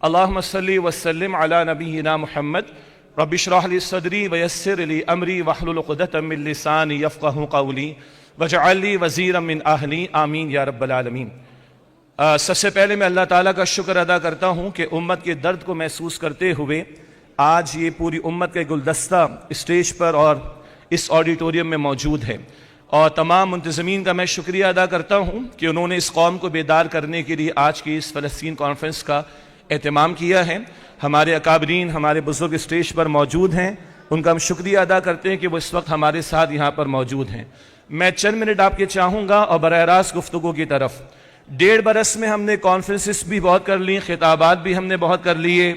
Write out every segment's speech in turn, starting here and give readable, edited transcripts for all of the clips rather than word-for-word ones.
اللہم صلی وسلم علی نبینا محمد رب اشرح لی صدری ویسر لی امری واحلل عقدۃ من لسانی یفقہوا قولی واجعل لی وزیرا من اہلی آمین یا رب العالمین۔ سب سے پہلے میں اللہ تعالیٰ کا شکر ادا کرتا ہوں کہ امت کے درد کو محسوس کرتے ہوئے آج یہ پوری امت کا گلدستہ اسٹیج پر اور اس آڈیٹوریم میں موجود ہے، اور تمام منتظمین کا میں شکریہ ادا کرتا ہوں کہ انہوں نے اس قوم کو بیدار کرنے کے لیے آج کی اس فلسطین کانفرنس کا اہتمام کیا ہے۔ ہمارے اکابرین، ہمارے بزرگ اسٹیج پر موجود ہیں، ان کا ہم شکریہ ادا کرتے ہیں کہ وہ اس وقت ہمارے ساتھ یہاں پر موجود ہیں۔ میں چند منٹ آپ کے چاہوں گا اور براہ راست گفتگو کی طرف۔ 1.5 برس میں ہم نے کانفرنسز بھی بہت کر لی، خطابات بھی ہم نے بہت کر لیے،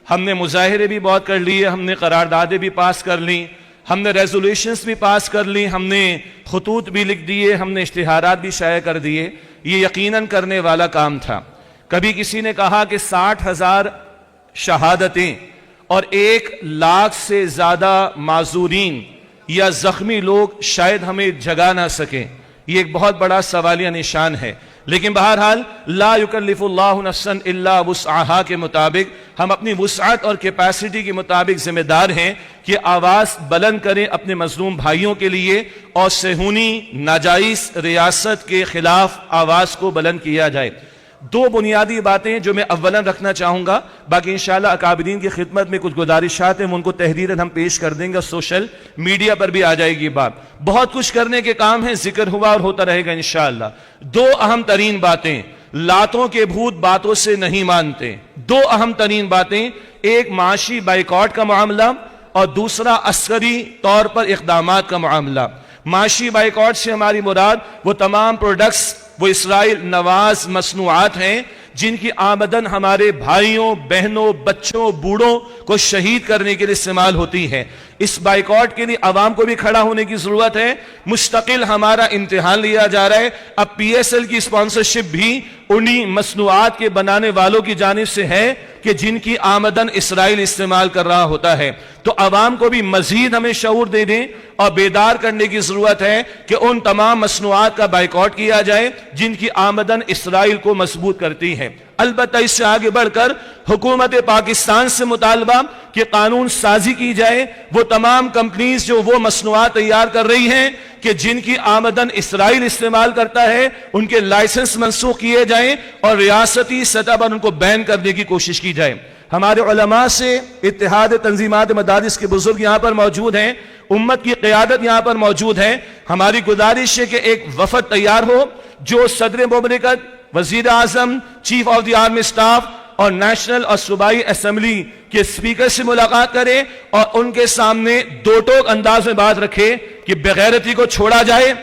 ہم نے مظاہرے بھی بہت کر لیے، ہم نے قراردادیں بھی پاس کر لیں، ہم نے ریزولوشنز بھی پاس کر لی، ہم نے خطوط بھی لکھ دیے، ہم نے اشتہارات بھی شائع کر دیے۔ یہ یقیناً کرنے والا کام تھا۔ کبھی کسی نے کہا کہ 60,000 شہادتیں اور 1 لاکھ سے زیادہ معذورین یا زخمی لوگ شاید ہمیں جگا نہ سکیں، یہ ایک بہت بڑا سوالیہ نشان ہے۔ لیکن بہرحال لا یکلف اللہ نفسا الا وسعہا کے مطابق ہم اپنی وسعت اور کیپیسٹی کے مطابق ذمہ دار ہیں کہ آواز بلند کریں اپنے مظلوم بھائیوں کے لیے، اور صہیونی ناجائز ریاست کے خلاف آواز کو بلند کیا جائے۔ 2 بنیادی باتیں جو میں اولاً رکھنا چاہوں گا، باقی انشاءاللہ اکابرین کی خدمت میں کچھ گزارشات ہیں ان کو تحریراً ہم پیش کر دیں گے، سوشل میڈیا پر بھی آ جائے گی بات۔ بہت کچھ کرنے کے کام ہیں، ذکر ہوا اور ہوتا رہے گا انشاءاللہ۔ 2 اہم ترین باتیں، لاتوں کے بھوت باتوں سے نہیں مانتے۔ 2 اہم ترین باتیں، ایک معاشی بائیکاٹ کا معاملہ اور دوسرا عسکری طور پر اقدامات کا معاملہ۔ معاشی بائیکاٹ سے ہماری مراد وہ تمام پروڈکٹس، وہ اسرائیل نواز مصنوعات ہیں جن کی آمدن ہمارے بھائیوں، بہنوں، بچوں، بوڑھوں کو شہید کرنے کے لیے استعمال ہوتی ہے۔ اس بائیکاٹ کے لیے عوام کو بھی کھڑا ہونے کی ضرورت ہے۔ مستقل ہمارا امتحان لیا جا رہا ہے۔ اب پی ایس ایل کی اسپانسرشپ بھی انہی مصنوعات کے بنانے والوں کی جانب سے ہے کہ جن کی آمدن اسرائیل استعمال کر رہا ہوتا ہے۔ تو عوام کو بھی مزید ہمیں شعور دے دیں اور بیدار کرنے کی ضرورت ہے کہ ان تمام مصنوعات کا بائیکاٹ کیا جائے جن کی آمدن اسرائیل کو مضبوط کرتی ہے۔ البتہ اس سے آگے بڑھ کر حکومت پاکستان سے مطالبہ کہ قانون سازی کی جائے، وہ تمام کمپنیز جو وہ مصنوعات تیار کر رہی ہیں کہ جن کی آمدن اسرائیل استعمال کرتا ہے، ان کے لائسنس منسوخ کیے جائیں اور ریاستی سطح پر ان کو بین کرنے کی کوشش کی جائے۔ ہمارے علماء سے اتحاد تنظیمات مدارس کے بزرگ یہاں پر موجود ہیں، امت کی قیادت یہاں پر موجود ہے۔ ہماری گزارش ہے کہ ایک وفد تیار ہو جو صدر مملکت، وزیر اعظم، chief of the army staff اور نیشنل اور صوبائی اسمبلی کے اسپیکر سے ملاقات کرے اور ان کے سامنے 2 ٹوک انداز میں بات رکھے کہ بغیرتی کو چھوڑا جائے،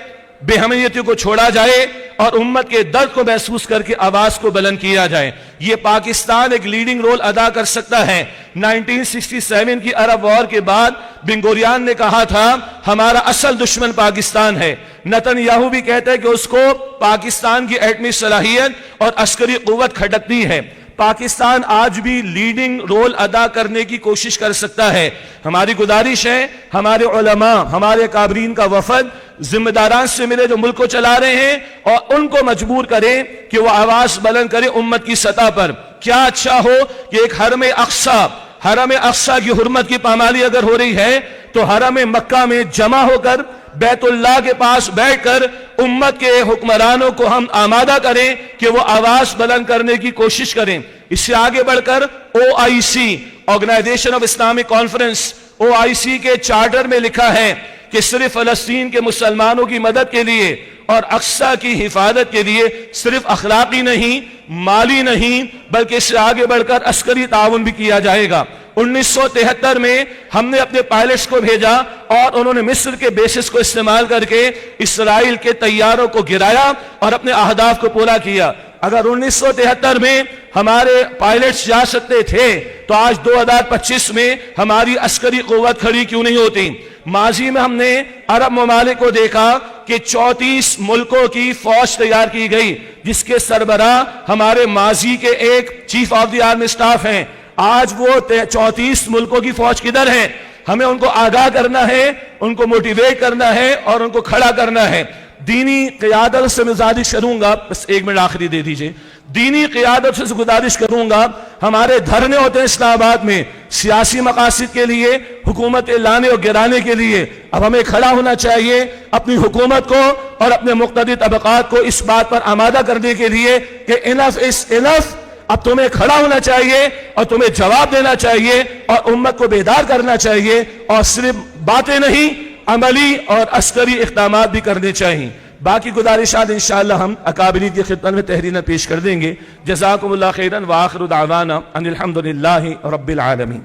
بے حمیتی کو چھوڑا جائے اور امت کے درد کو محسوس کر کے آواز کو بلند کیا جائے۔ یہ پاکستان ایک لیڈنگ رول ادا کر سکتا ہے۔ 1967 کی عرب وار کے بعد بن گوریان نے کہا تھا ہمارا اصل دشمن پاکستان ہے۔ نتن یاہو بھی کہتا ہے کہ اس کو پاکستان کی ایٹمی صلاحیت اور عسکری قوت کھٹکتی ہے۔ پاکستان آج بھی لیڈنگ رول ادا کرنے کی کوشش کر سکتا ہے۔ ہماری گزارش ہے ہمارے علماء، ہمارے اکابرین کا وفد ذمہ داران سے ملے جو ملک کو چلا رہے ہیں اور ان کو مجبور کریں کہ وہ آواز بلند کریں امت کی سطح پر۔ کیا اچھا ہو کہ ایک حرم اقصی کی حرمت کی پامالی اگر ہو رہی ہے تو حرم مکہ میں جمع ہو کر بیت اللہ کے پاس بیٹھ کر امت کے حکمرانوں کو ہم آمادہ کریں کہ وہ آواز بلند کرنے کی کوشش کریں۔ اس سے آگے بڑھ کر OIC، organisation of Islamic conference, OIC کے چارٹر میں لکھا ہے کہ صرف فلسطین کے مسلمانوں کی مدد کے لیے اور اقصی کی حفاظت کے لیے صرف اخلاقی نہیں، مالی نہیں، بلکہ اس سے آگے بڑھ کر عسکری تعاون بھی کیا جائے گا۔ 1973 میں ہم نے اپنے پائلٹس کو بھیجا اور انہوں نے مصر کے بیسز کو استعمال کر کے اسرائیل کے طیاروں کو گرایا اور اپنے اہداف کو پورا کیا۔ اگر 1973 میں ہمارے پائلٹس جا سکتے تھے تو آج 2025 میں ہماری عسکری قوت کھڑی کیوں نہیں ہوتی؟ ماضی میں ہم نے عرب ممالک کو دیکھا کہ 34 ملکوں کی فوج تیار کی گئی جس کے سربراہ ہمارے ماضی کے ایک chief of the army staff ہیں۔ آج وہ 34 ملکوں کی فوج کدھر ہے؟ ہمیں ان کو آگاہ کرنا ہے، ان کو موٹیویٹ کرنا ہے اور ان کو کھڑا کرنا ہے۔ دینی قیادت سے میں گزارش کروں گا، بس 1 منٹ آخری دے دیجئے، دینی قیادت سے گزارش کروں گا، ہمارے دھرنے ہوتے ہیں اسلام آباد میں سیاسی مقاصد کے لیے، حکومت لانے اور گرانے کے لیے، اب ہمیں کھڑا ہونا چاہیے اپنی حکومت کو اور اپنے مقتدی طبقات کو اس بات پر آمادہ کرنے کے لیے کہ انف از انف، اب تمہیں کھڑا ہونا چاہیے اور تمہیں جواب دینا چاہیے اور امت کو بیدار کرنا چاہیے، اور صرف باتیں نہیں، عملی اور عسکری اقدامات بھی کرنے چاہیے۔ باقی گزارشات انشاءاللہ ہم اکابرین کی خدمت میں تحریریں پیش کر دیں گے۔ جزاکم اللہ خیرا وآخر دعوانا ان الحمدللہ رب العالمین۔